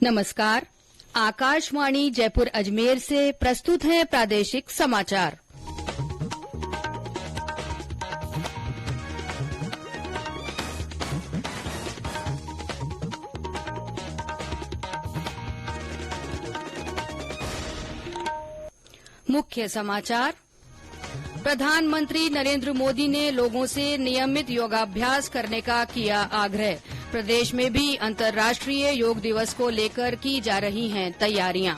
नमस्कार। आकाशवाणी जयपुर अजमेर से प्रस्तुत हैं प्रादेशिक समाचार। मुख्य समाचार। प्रधानमंत्री नरेंद्र मोदी ने लोगों से नियमित योगाभ्यास करने का किया आग्रह। प्रदेश में भी अंतर्राष्ट्रीय योग दिवस को लेकर की जा रही हैं तैयारियां।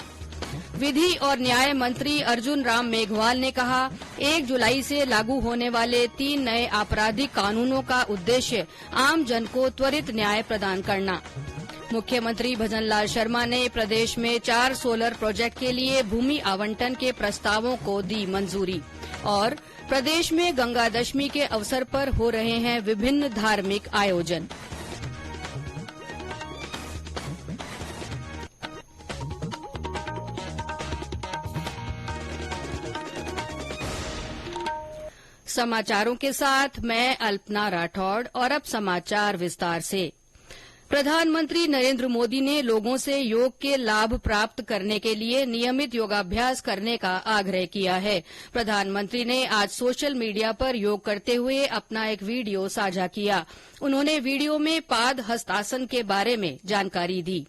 विधि और न्याय मंत्री अर्जुन राम मेघवाल ने कहा, 1 जुलाई से लागू होने वाले 3 नए आपराधिक कानूनों का उद्देश्य आम जन को त्वरित न्याय प्रदान करना। मुख्यमंत्री भजनलाल शर्मा ने प्रदेश में 4 सोलर प्रोजेक्ट के लिए भूमि आवंटन के प्रस्तावों को दी मंजूरी। और प्रदेश में गंगा दशमी के अवसर पर हो रहे हैं विभिन्न धार्मिक आयोजन। समाचारों के साथ मैं अल्पना राठौड़ और अब समाचार विस्तार से। प्रधानमंत्री नरेंद्र मोदी ने लोगों से योग के लाभ प्राप्त करने के लिए नियमित योगाभ्यास करने का आग्रह किया है। प्रधानमंत्री ने आज सोशल मीडिया पर योग करते हुए अपना एक वीडियो साझा किया। उन्होंने वीडियो में पाद हस्तासन के बारे में जानकारी दी।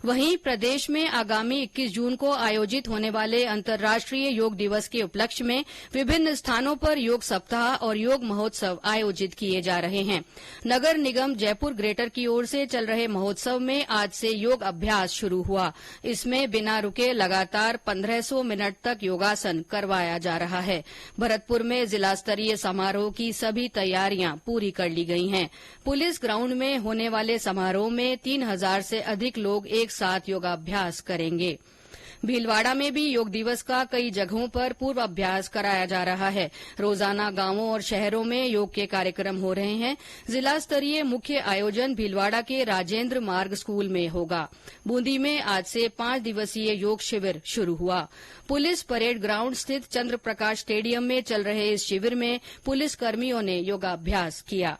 वहीं प्रदेश में आगामी 21 जून को आयोजित होने वाले अंतर्राष्ट्रीय योग दिवस के उपलक्ष्य में विभिन्न स्थानों पर योग सप्ताह और योग महोत्सव आयोजित किए जा रहे हैं। नगर निगम जयपुर ग्रेटर की ओर से चल रहे महोत्सव में आज से योग अभ्यास शुरू हुआ। इसमें बिना रुके लगातार 1500 मिनट तक योगासन करवाया जा रहा है। भरतपुर में जिला स्तरीय समारोह की सभी तैयारियां पूरी कर ली गई हैं। पुलिस ग्राउंड में होने वाले समारोह में 3000 से अधिक लोग एक साथ योगाभ्यास करेंगे। भीलवाड़ा में भी योग दिवस का कई जगहों पर पूर्वाभ्यास कराया जा रहा है। रोजाना गांवों और शहरों में योग के कार्यक्रम हो रहे हैं। जिला स्तरीय मुख्य आयोजन भीलवाड़ा के राजेंद्र मार्ग स्कूल में होगा। बूंदी में आज से 5 दिवसीय योग शिविर शुरू हुआ। पुलिस परेड ग्राउंड स्थित चंद्र प्रकाश स्टेडियम में चल रहे इस शिविर में पुलिसकर्मियों ने योगाभ्यास किया।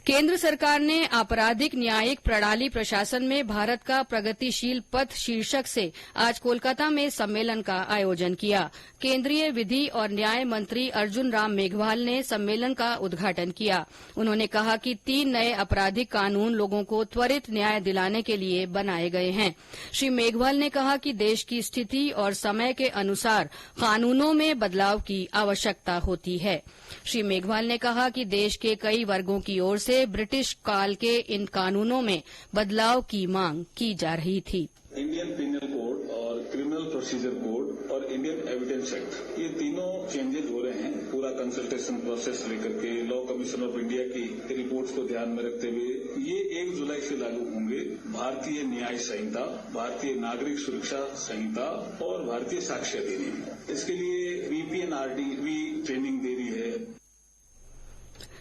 केंद्र सरकार ने आपराधिक न्यायिक प्रणाली प्रशासन में भारत का प्रगतिशील पथ शीर्षक से आज कोलकाता में सम्मेलन का आयोजन किया। केंद्रीय विधि और न्याय मंत्री अर्जुन राम मेघवाल ने सम्मेलन का उद्घाटन किया। उन्होंने कहा कि 3 नए आपराधिक कानून लोगों को त्वरित न्याय दिलाने के लिए बनाए गए हैं। श्री मेघवाल ने कहा कि देश की स्थिति और समय के अनुसार कानूनों में बदलाव की आवश्यकता होती है। श्री मेघवाल ने कहा कि देश के कई वर्गों की ओर से ब्रिटिश काल के इन कानूनों में बदलाव की मांग की जा रही थी। इंडियन पिनल कोड और क्रिमिनल प्रोसीजर कोड और इंडियन एविडेंस एक्ट, ये तीनों चेंजेज हो रहे हैं। पूरा कंसल्टेशन प्रोसेस लेकर के लॉ कमीशन ऑफ इंडिया की रिपोर्ट्स को ध्यान में रखते हुए ये 1 जुलाई से लागू होंगे। भारतीय न्याय संहिता, भारतीय नागरिक सुरक्षा संहिता और भारतीय साक्ष्य अधिनियम, इसके लिए बीपीएनआरडी भी ट्रेनिंग दे रही है।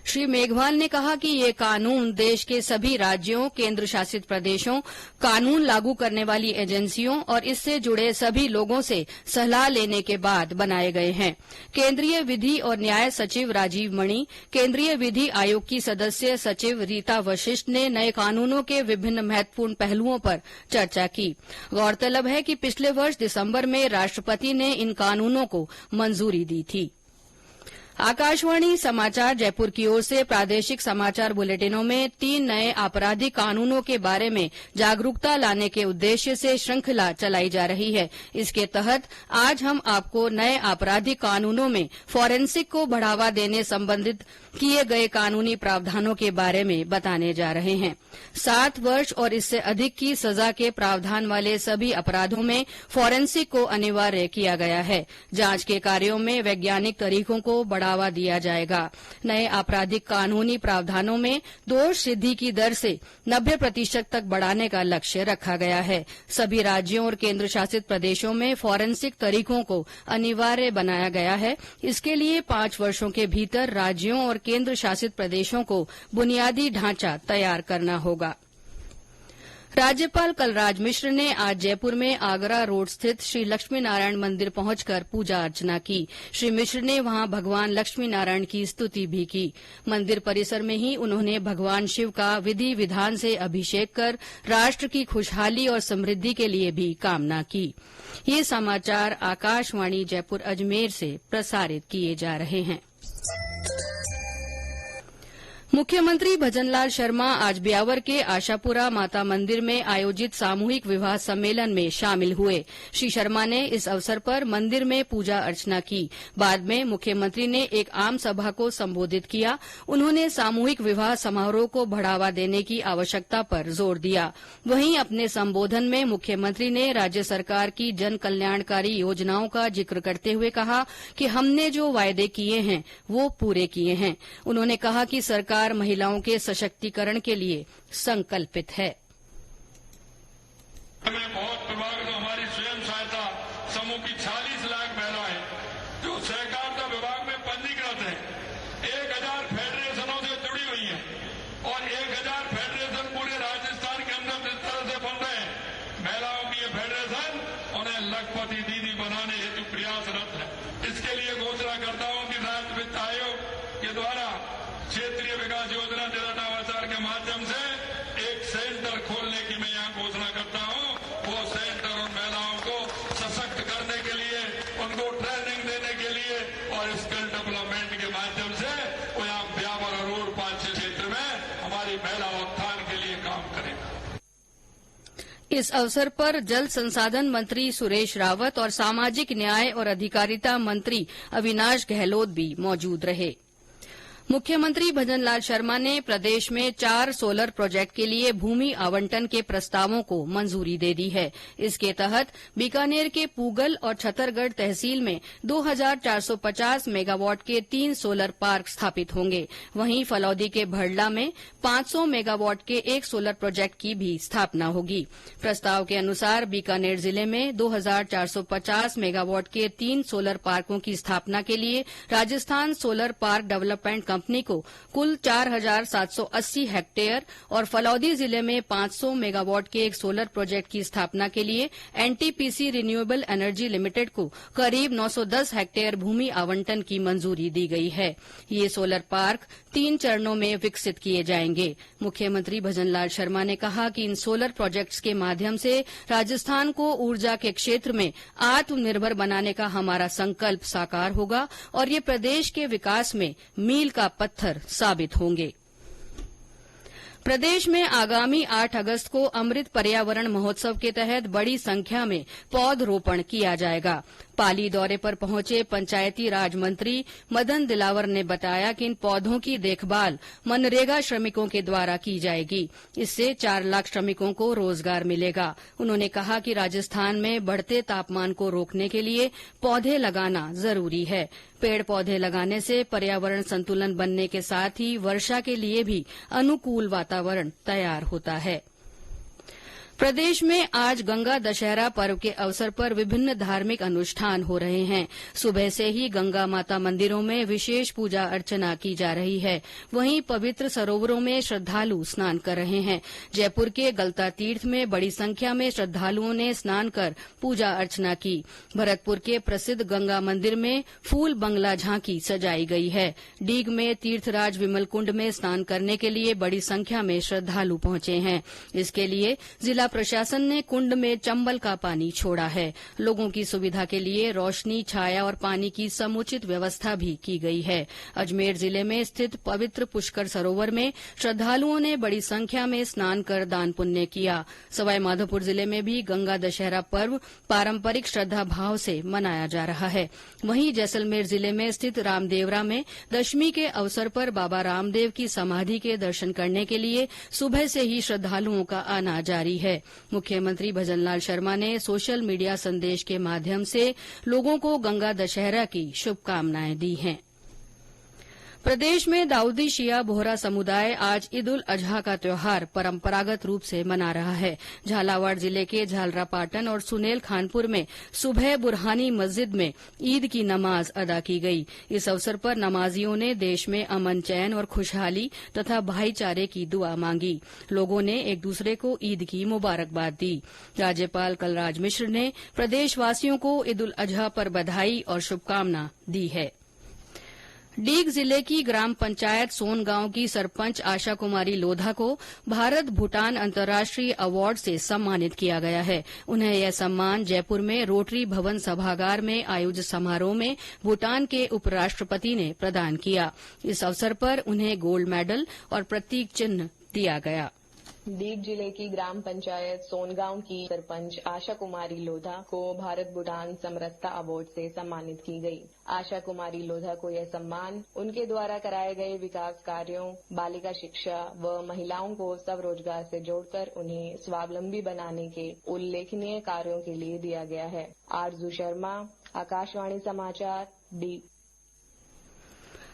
श्री मेघवाल ने कहा कि ये कानून देश के सभी राज्यों, केंद्र शासित प्रदेशों, कानून लागू करने वाली एजेंसियों और इससे जुड़े सभी लोगों से सलाह लेने के बाद बनाए गए हैं। केंद्रीय विधि और न्याय सचिव राजीव मणि, केंद्रीय विधि आयोग की सदस्य सचिव रीता वशिष्ठ ने नए कानूनों के विभिन्न महत्वपूर्ण पहलुओं पर चर्चा की। गौरतलब है कि पिछले वर्ष दिसंबर में राष्ट्रपति ने इन कानूनों को मंजूरी दी थी। आकाशवाणी समाचार जयपुर की ओर से प्रादेशिक समाचार बुलेटिनों में 3 नए आपराधिक कानूनों के बारे में जागरूकता लाने के उद्देश्य से श्रृंखला चलाई जा रही है। इसके तहत आज हम आपको नए आपराधिक कानूनों में फॉरेंसिक को बढ़ावा देने संबंधित किए गए कानूनी प्रावधानों के बारे में बताने जा रहे हैं। 7 वर्ष और इससे अधिक की सजा के प्रावधान वाले सभी अपराधों में फॉरेंसिक को अनिवार्य किया गया है। जांच के कार्यों में वैज्ञानिक तरीकों को बढ़ावा दिया जाएगा। नए आपराधिक कानूनी प्रावधानों में दोष सिद्धि की दर से 90% तक बढ़ाने का लक्ष्य रखा गया है। सभी राज्यों और केंद्र शासित प्रदेशों में फॉरेंसिक तरीकों को अनिवार्य बनाया गया है। इसके लिए 5 वर्षों के भीतर राज्यों और केंद्र शासित प्रदेशों को बुनियादी ढांचा तैयार करना होगा। राज्यपाल कलराज मिश्र ने आज जयपुर में आगरा रोड स्थित श्री लक्ष्मी नारायण मंदिर पहुंचकर पूजा अर्चना की। श्री मिश्र ने वहां भगवान लक्ष्मी नारायण की स्तुति भी की। मंदिर परिसर में ही उन्होंने भगवान शिव का विधि विधान से अभिषेक कर राष्ट्र की खुशहाली और समृद्धि के लिए भी कामना की। ये समाचार आकाशवाणी जयपुर अजमेर से प्रसारित किए जा रहे हैं। मुख्यमंत्री भजनलाल शर्मा आज ब्यावर के आशापुरा माता मंदिर में आयोजित सामूहिक विवाह सम्मेलन में शामिल हुए। श्री शर्मा ने इस अवसर पर मंदिर में पूजा अर्चना की। बाद में मुख्यमंत्री ने एक आम सभा को संबोधित किया। उन्होंने सामूहिक विवाह समारोह को बढ़ावा देने की आवश्यकता पर जोर दिया। वहीं अपने संबोधन में मुख्यमंत्री ने राज्य सरकार की जन कल्याणकारी योजनाओं का जिक्र करते हुए कहा कि हमने जो वायदे किए हैं वो पूरे किए हैं। उन्होंने कहा कि सरकार महिलाओं के सशक्तिकरण के लिए संकल्पित है। हमें बहुत विभाग तो हमारी स्वयं सहायता समूह की 40 लाख महिलाएं जो सहकारिता विभाग में पंजीकृत हैं, 1000 फेडरेशनों से जुड़ी हुई हैं और 1000 फेडरेशन पूरे राजस्थान के अंदर जिस तरह से बन रहे हैं, महिलाओं की ये फेडरेशन उन्हें लखपति दीदी बनाने हेतु प्रयासरत है। इसके लिए घोषणा करता हूं कि राज्य वित्त आयोग के द्वारा क्षेत्रीय विकास योजना निरंतर के माध्यम से एक सेंटर खोलने की मैं यहां घोषणा करता हूं। वो सेंटर उन महिलाओं को सशक्त करने के लिए, उनको ट्रेनिंग देने के लिए और स्किल डेवलपमेंट के माध्यम से वो यहां ब्यावर और रोड पांच क्षेत्र में हमारी महिला उत्थान के लिए काम करेगा। इस अवसर पर जल संसाधन मंत्री सुरेश रावत और सामाजिक न्याय और अधिकारिता मंत्री अविनाश गहलोत भी मौजूद रहे। मुख्यमंत्री भजनलाल शर्मा ने प्रदेश में 4 सोलर प्रोजेक्ट के लिए भूमि आवंटन के प्रस्तावों को मंजूरी दे दी है। इसके तहत बीकानेर के पूगल और छतरगढ़ तहसील में 2450 मेगावाट के 3 सोलर पार्क स्थापित होंगे। वहीं फलौदी के भड़ला में 500 मेगावाट के 1 सोलर प्रोजेक्ट की भी स्थापना होगी। प्रस्ताव के अनुसार बीकानेर जिले में 2450 मेगावाट के 3 सोलर पार्कों की स्थापना के लिए Rajasthan solar park development company को कुल 4780 हेक्टेयर और फलौदी जिले में 500 मेगावाट के एक सोलर प्रोजेक्ट की स्थापना के लिए एनटीपीसी रिन्यूएबल एनर्जी लिमिटेड को करीब 910 हेक्टेयर भूमि आवंटन की मंजूरी दी गई है। ये सोलर पार्क 3 चरणों में विकसित किए जाएंगे। मुख्यमंत्री भजनलाल शर्मा ने कहा कि इन सोलर प्रोजेक्ट्स के माध्यम से राजस्थान को ऊर्जा के क्षेत्र में आत्मनिर्भर बनाने का हमारा संकल्प साकार होगा और ये प्रदेश के विकास में मील का पत्थर साबित होंगे। प्रदेश में आगामी 8 अगस्त को अमृत पर्यावरण महोत्सव के तहत बड़ी संख्या में पौधरोपण किया जाएगा। पाली दौरे पर पहुंचे पंचायती राज मंत्री मदन दिलावर ने बताया कि इन पौधों की देखभाल मनरेगा श्रमिकों के द्वारा की जाएगी। इससे 4 लाख श्रमिकों को रोजगार मिलेगा। उन्होंने कहा कि राजस्थान में बढ़ते तापमान को रोकने के लिए पौधे लगाना जरूरी है। पेड़ पौधे लगाने से पर्यावरण संतुलन बनने के साथ ही वर्षा के लिए भी अनुकूल वातावरण तैयार होता है। प्रदेश में आज गंगा दशहरा पर्व के अवसर पर विभिन्न धार्मिक अनुष्ठान हो रहे हैं। सुबह से ही गंगा माता मंदिरों में विशेष पूजा अर्चना की जा रही है। वहीं पवित्र सरोवरों में श्रद्धालु स्नान कर रहे हैं। जयपुर के गलता तीर्थ में बड़ी संख्या में श्रद्धालुओं ने स्नान कर पूजा अर्चना की। भरतपुर के प्रसिद्ध गंगा मंदिर में फूल बंगला झांकी सजाई गई है। डीग में तीर्थराज विमल कुंड में स्नान करने के लिए बड़ी संख्या में श्रद्धालु पहुंचे हैं। इसके लिए जिला प्रशासन ने कुंड में चंबल का पानी छोड़ा है। लोगों की सुविधा के लिए रोशनी, छाया और पानी की समुचित व्यवस्था भी की गई है। अजमेर जिले में स्थित पवित्र पुष्कर सरोवर में श्रद्धालुओं ने बड़ी संख्या में स्नान कर दान पुण्य किया। सवाईमाधोपुर जिले में भी गंगा दशहरा पर्व पारंपरिक श्रद्धा भाव से मनाया जा रहा है। वहीं जैसलमेर जिले में स्थित रामदेवरा में दशमी के अवसर पर बाबा रामदेव की समाधि के दर्शन करने के लिए सुबह से ही श्रद्धालुओं का आना जारी है। मुख्यमंत्री भजनलाल शर्मा ने सोशल मीडिया संदेश के माध्यम से लोगों को गंगा दशहरा की शुभकामनाएं दी हैं। प्रदेश में दाऊदी शिया बोहरा समुदाय आज ईद उल अजहा का त्योहार परंपरागत रूप से मना रहा है। झालावाड़ जिले के झालरापाटन और सुनेल खानपुर में सुबह बुरहानी मस्जिद में ईद की नमाज अदा की गई। इस अवसर पर नमाजियों ने देश में अमन चैन और खुशहाली तथा भाईचारे की दुआ मांगी। लोगों ने एक दूसरे को ईद की मुबारकबाद दी। राज्यपाल कलराज मिश्र ने प्रदेशवासियों को ईद उल अजहा पर बधाई और शुभकामना दी है। डीग जिले की ग्राम पंचायत सोनगांव की सरपंच आशा कुमारी लोधा को भारत भूटान अंतर्राष्ट्रीय अवार्ड से सम्मानित किया गया है। उन्हें यह सम्मान जयपुर में रोटरी भवन सभागार में आयोजित समारोह में भूटान के उपराष्ट्रपति ने प्रदान किया। इस अवसर पर उन्हें गोल्ड मेडल और प्रतीक चिन्ह दिया गया। डीग जिले की ग्राम पंचायत सोनगांव की सरपंच आशा कुमारी लोधा को भारत भूटान समरसता अवार्ड से सम्मानित की गई। आशा कुमारी लोधा को यह सम्मान उनके द्वारा कराए गए विकास कार्यों, बालिका शिक्षा व महिलाओं को स्वरोजगार से जोड़कर उन्हें स्वावलंबी बनाने के उल्लेखनीय कार्यों के लिए दिया गया है। आरजू शर्मा, आकाशवाणी समाचार, डीग।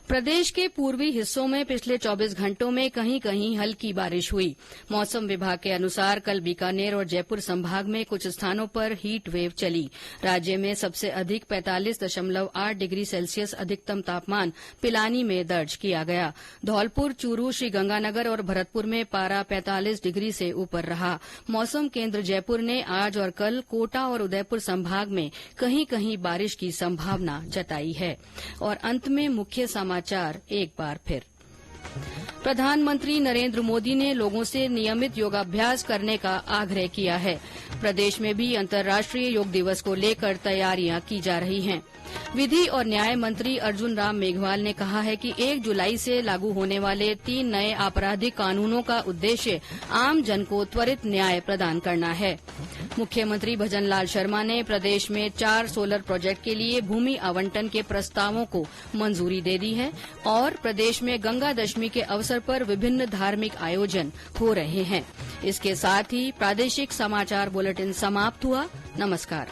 प्रदेश के पूर्वी हिस्सों में पिछले 24 घंटों में कहीं कहीं हल्की बारिश हुई। मौसम विभाग के अनुसार कल बीकानेर और जयपुर संभाग में कुछ स्थानों पर हीट वेव चली। राज्य में सबसे अधिक 45.8 डिग्री सेल्सियस अधिकतम तापमान पिलानी में दर्ज किया गया। धौलपुर, चूरू, श्रीगंगानगर और भरतपुर में पारा 45 डिग्री से ऊपर रहा। मौसम केन्द्र जयपुर ने आज और कल कोटा और उदयपुर संभाग में कहीं कहीं बारिश की संभावना जताई है। और अंत में मुख्य समाचार एक बार फिर। प्रधानमंत्री नरेंद्र मोदी ने लोगों से नियमित योगाभ्यास करने का आग्रह किया है। प्रदेश में भी अंतर्राष्ट्रीय योग दिवस को लेकर तैयारियां की जा रही हैं। विधि और न्याय मंत्री अर्जुन राम मेघवाल ने कहा है कि 1 जुलाई से लागू होने वाले 3 नए आपराधिक कानूनों का उद्देश्य आम जन को त्वरित न्याय प्रदान करना है। मुख्यमंत्री भजनलाल शर्मा ने प्रदेश में 4 सोलर प्रोजेक्ट के लिए भूमि आवंटन के प्रस्तावों को मंजूरी दे दी है और प्रदेश में गंगा दशमी के अवसर पर विभिन्न धार्मिक आयोजन हो रहे हैं। इसके साथ ही प्रादेशिक समाचार बुलेटिन समाप्त हुआ। नमस्कार।